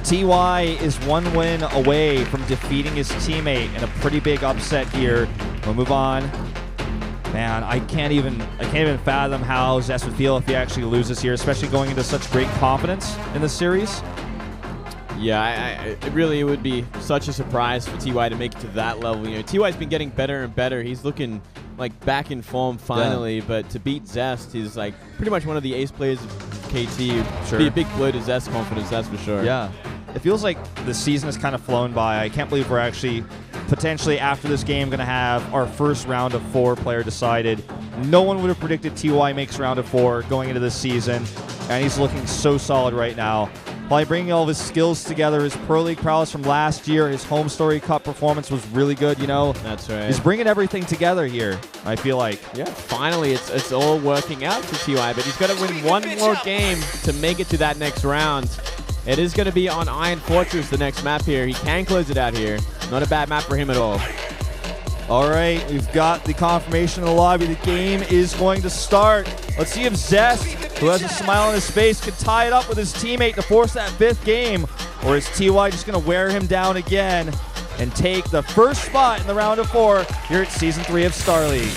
TY is one win away from defeating his teammate in a pretty big upset here. We'll move on. Man, I can't even fathom how Zest would feel if he actually loses here, especially going into such great confidence in the series. Yeah, it really would be such a surprise for TY to make it to that level. You know, TY's been getting better and better. He's looking like back in form finally, yeah. But to beat Zest is like pretty much one of the ace players of KT. Sure. Be a big blow to Zest's confidence, that's for sure. Yeah. It feels like the season has kind of flown by. I can't believe we're actually potentially after this game going to have our first round of 4 player decided. No one would have predicted TY makes round of 4 going into this season, and he's looking so solid right now. By bringing all of his skills together, his Pro League prowess from last year, his Home Story Cup performance was really good, you know. That's right. He's bringing everything together here, I feel like. Yeah, finally it's all working out for TY, but he's got to win one more game to make it to that next round. It is going to be on Iron Fortress, the next map here. He can close it out here. Not a bad map for him at all. All right, we've got the confirmation in the lobby. The game is going to start. Let's see if Zest, who has a smile on his face, can tie it up with his teammate to force that 5th game. Or is TY just going to wear him down again and take the first spot in the round of 4 here at Season 3 of Star League?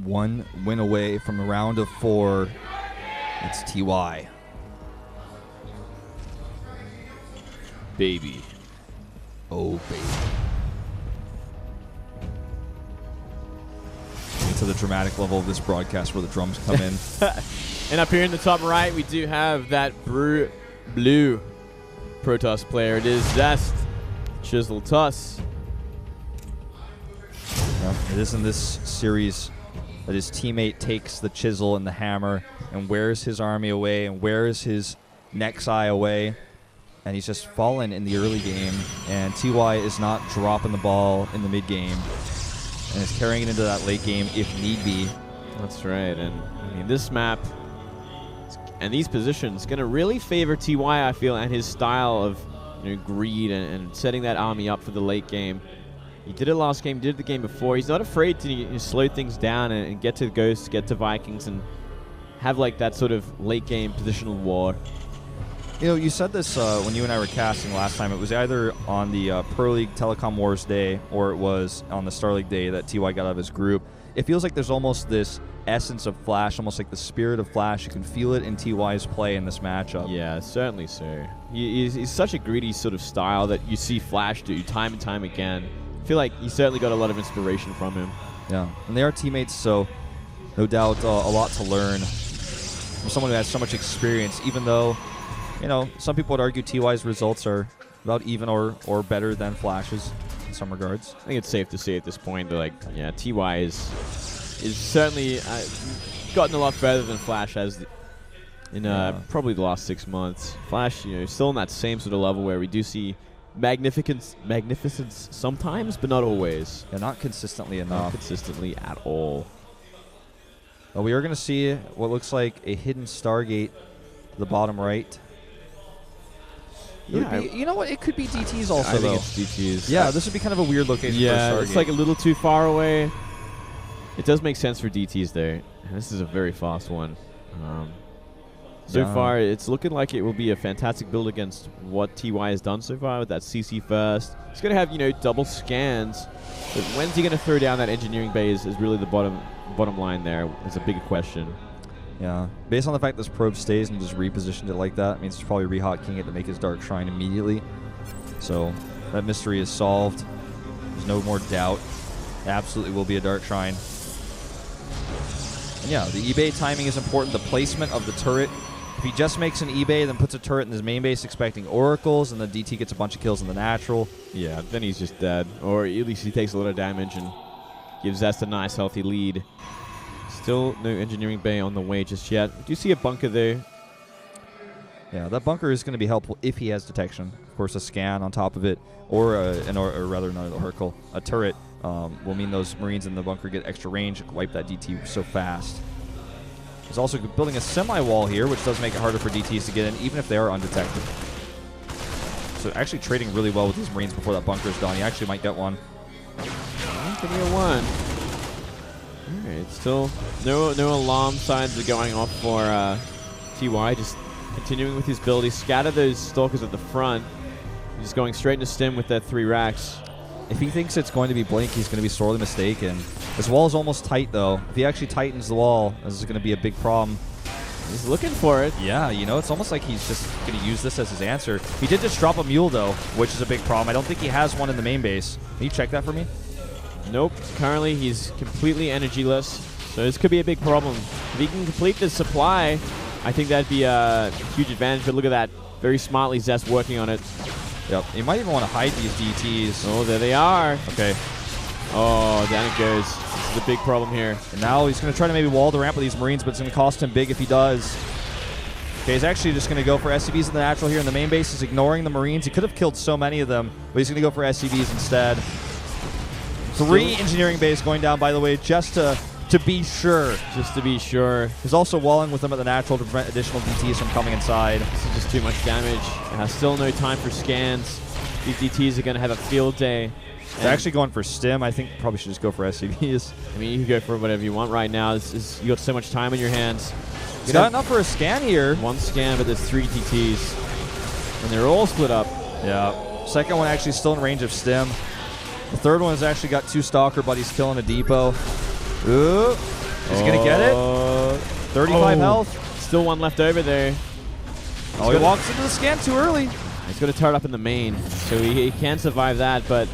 One win away from a round of 4. It's TY. Baby. Oh, baby. Into the dramatic level of this broadcast where the drums come in. And up here in the top right, we do have that blue Protoss player. It is Zest. Chisel Tuss. Yeah, it is in this series that his teammate takes the chisel and the hammer and wears his army away and wears his next eye away. And he's just fallen in the early game. And TY is not dropping the ball in the mid game and is carrying it into that late game if need be. That's right. And I mean, this map and these positions going to really favor TY, I feel, and his style of greed and setting that army up for the late game. He did it last game, did it the game before. He's not afraid to slow things down and get to Ghosts, get to Vikings, and have like that sort of late game positional war. You know, you said this when you and I were casting last time. It was either on the Pro League Telecom Wars day or it was on the Star League day that TY got out of his group. It feels like there's almost this essence of Flash, almost like the spirit of Flash. You can feel it in TY's play in this matchup. Yeah, certainly so. He's such a greedy sort of style that you see Flash do time and time again. I feel like he certainly got a lot of inspiration from him. Yeah, and they are teammates, so no doubt a lot to learn from someone who has so much experience, even though, you know, some people would argue TY's results are about even or better than Flash's in some regards. I think it's safe to say at this point that, like, yeah, TY is certainly gotten a lot further than Flash has in probably the last 6 months. Flash, still in that same sort of level where we do see magnificence sometimes, but not always. Yeah, not consistently enough. Not consistently at all. Well, we are going to see what looks like a hidden Stargate to the bottom right. Yeah, you know what? It could be DTs also, I think it's DTs. Yeah, this would be kind of a weird location for a Stargate. It's like a little too far away. It does make sense for DTs there. And this is a very fast one. So far, it's looking like it will be a fantastic build against what TY has done so far with that CC first. It's going to have, double scans. But when's he going to throw down that engineering bay is really the bottom line there. It's a big question. Yeah. Based on the fact this probe stays and just repositioned it like that, means he's probably re-hotkeying it to make his Dark Shrine immediately. So that mystery is solved. There's no more doubt. It absolutely will be a Dark Shrine. And yeah, the eBay timing is important. The placement of the turret. If he just makes an eBay, then puts a turret in his main base expecting oracles, and the DT gets a bunch of kills in the natural. Yeah, then he's just dead. Or at least he takes a lot of damage and gives Zest a nice, healthy lead. Still no engineering bay on the way just yet. Do you see a bunker there? Yeah, that bunker is going to be helpful if he has detection. Of course, a scan on top of it, or rather not an oracle, a turret will mean those Marines in the bunker get extra range, wipe that DT so fast. He's also building a semi-wall here, which does make it harder for DTs to get in, even if they are undetected. So actually trading really well with these Marines before that bunker is done. He actually might get one. Give me a 1. All right, still no alarm signs are going off for TY. Just continuing with his build. He scattered those stalkers at the front. He's going straight into stim with that 3 racks. If he thinks it's going to be Blink, he's going to be sorely mistaken. This wall is almost tight, though. If he actually tightens the wall, this is going to be a big problem. He's looking for it. Yeah, you know, it's almost like he's just going to use this as his answer. He did just drop a mule, though, which is a big problem. I don't think he has one in the main base. Can you check that for me? Nope. Currently, he's completely energyless, so this could be a big problem. If he can complete this supply, I think that'd be a huge advantage. But look at that. Very smartly, Zest working on it. Yep. He might even want to hide these DTs. Oh, there they are. Okay. Oh, down it goes. This is a big problem here. And now he's going to try to maybe wall the ramp with these Marines, but it's going to cost him big if he does. Okay, he's actually just going to go for SCVs in the natural here in the main base. He's ignoring the Marines. He could have killed so many of them, but he's going to go for SCVs instead. 3 engineering bays going down, by the way, just to be sure. Just to be sure. He's also walling with them at the natural to prevent additional DTs from coming inside. This is just too much damage. Still no time for scans. These DTs are going to have a field day. They're actually going for stim. I think probably should just go for SCVs. I mean, you can go for whatever you want right now. You got so much time in your hands. He's got enough for a scan here. 1 scan, but there's 3 DTs. And they're all split up. Yeah. Second one actually still in range of stim. The third one has actually got 2 stalker buddies killing a depot. Ooh. Is he going to get it? 35 health. Still 1 left over there. Oh, he walks into the scan too early. He's going to turret up in the main, so he can survive that, but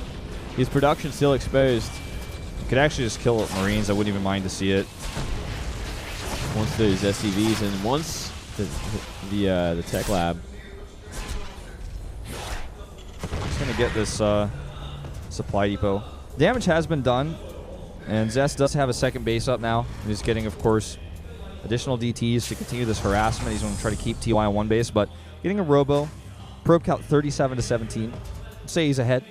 his production's still exposed. You could actually just kill Marines. I wouldn't even mind to see it. Once those SCVs and once the tech lab. He's going to get this supply depot. Damage has been done, and Zest does have a second base up now. He's getting, of course, additional DTs to continue this harassment. He's going to try to keep TY on 1 base, but getting a robo. Probe count 37 to 17. I'd say he's ahead.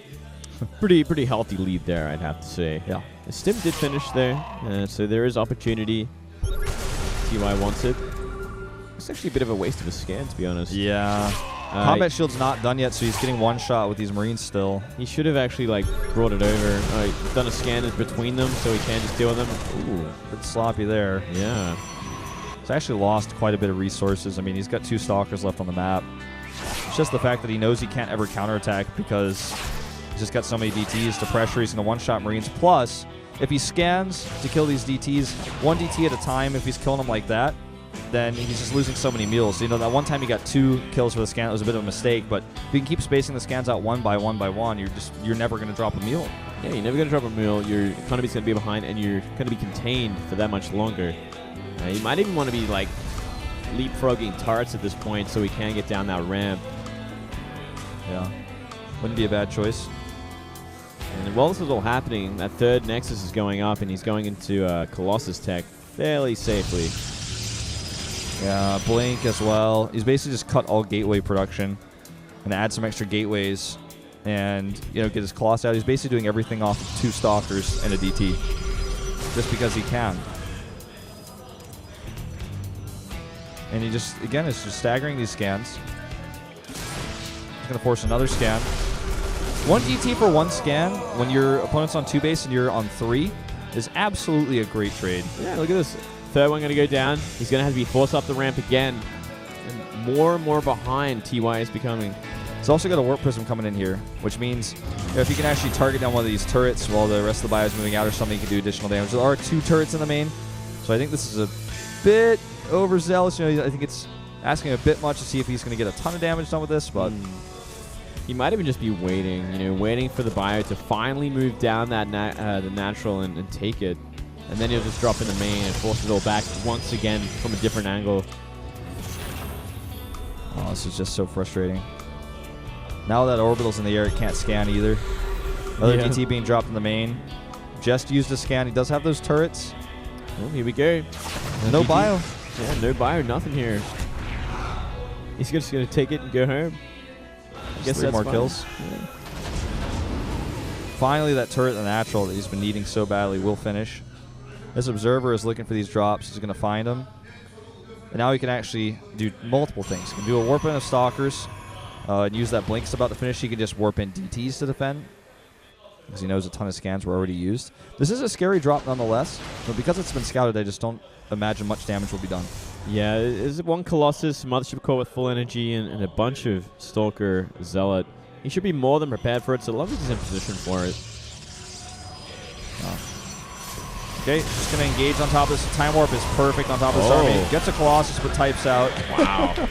Pretty healthy lead there, I'd have to say. Yeah. The stim did finish there, so there is opportunity. TY wants it. It's actually a bit of a waste of a scan, to be honest. Yeah. Combat shield's not done yet, so he's getting 1 shot with these Marines still. He should have actually brought it over. He's done a scan in between them, so he can just deal with them. Ooh, a bit sloppy there. Yeah. He's actually lost quite a bit of resources. I mean, he's got 2 stalkers left on the map. It's just the fact that he knows he can't ever counterattack because he's just got so many DTs to pressure. He's going to one-shot Marines. Plus, if he scans to kill these DTs, 1 DT at a time, if he's killing them like that, then he's just losing so many mules. So, you know, that one time he got 2 kills for the scan, it was a bit of a mistake. But if you can keep spacing the scans out 1 by 1 by 1, you're never going to drop a mule. Yeah, you're never going to drop a mule. Your economy's going to be behind, and you're going to be contained for that much longer. You might even want to be leapfrogging turrets at this point so he can get down that ramp. Yeah, wouldn't be a bad choice. And while this is all happening, that 3rd Nexus is going up, and he's going into Colossus tech fairly safely. Yeah, Blink as well. He's basically just cut all gateway production and add some extra gateways and, you know, get his Colossus out. He's basically doing everything off of 2 stalkers and a DT just because he can. And he just, again, is just staggering these scans. He's going to force another scan. 1 DT for 1 scan when your opponent's on 2 base and you're on 3 is absolutely a great trade. Yeah, look at this. 3rd one going to go down. He's going to have to be forced up the ramp again. And more behind TY is becoming. He's also got a Warp Prism coming in here, which means if he can actually target down one of these turrets while the rest of the bio is moving out or something, he can do additional damage. There are 2 turrets in the main, so I think this is a bit overzealous. You know, I think it's asking a bit much to see if he's going to get a ton of damage done with this, but he might even just be waiting, waiting for the bio to finally move down that the natural and take it. And then he'll just drop in the main and force it all back once again from a different angle. Oh, this is just so frustrating. Now that orbital's in the air, it can't scan either. Another DT being dropped in the main. Just used a scan. He does have those turrets. Well, here we go. No bio. Yeah, no bio, nothing here. He's just going to take it and go home. I guess 3 that's more fine. kills. Yeah. Finally, that turret, the natural that he's been needing so badly, will finish. This observer is looking for these drops. He's going to find them. And now he can actually do multiple things. He can do a warp in of stalkers and use that blink about to finish. He can just warp in DTs to defend because he knows a ton of scans were already used. This is a scary drop nonetheless, but because it's been scouted, I just don't imagine much damage will be done. Yeah, is one Colossus, Mothership Core with full energy, and a bunch of Stalker Zealot. He should be more than prepared for it, so long as he's in position for it. Okay, just going to engage on top of this. Time Warp is perfect on top of this army. Gets a Colossus, but types out. Wow.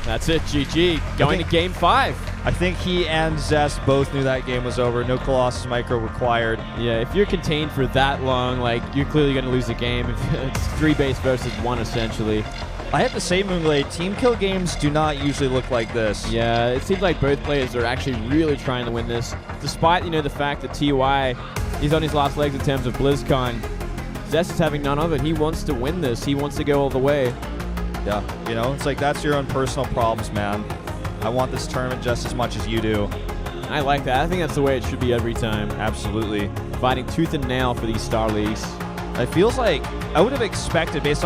That's it, GG. Going to game 5. I think he and Zest both knew that game was over. No Colossus micro required. Yeah, if you're contained for that long, like, you're clearly going to lose the game. It's 3 base versus 1, essentially. I have to say, Moonglade, team kill games do not usually look like this. Yeah, it seems like both players are actually really trying to win this. Despite, the fact that TY is on his last legs in terms of BlizzCon, Zest is having none of it. He wants to win this. He wants to go all the way. Yeah, it's like that's your own personal problems, man. I want this tournament just as much as you do. I like that. I think that's the way it should be every time. Absolutely. Fighting tooth and nail for these Star Leagues. It feels like I would have expected, based on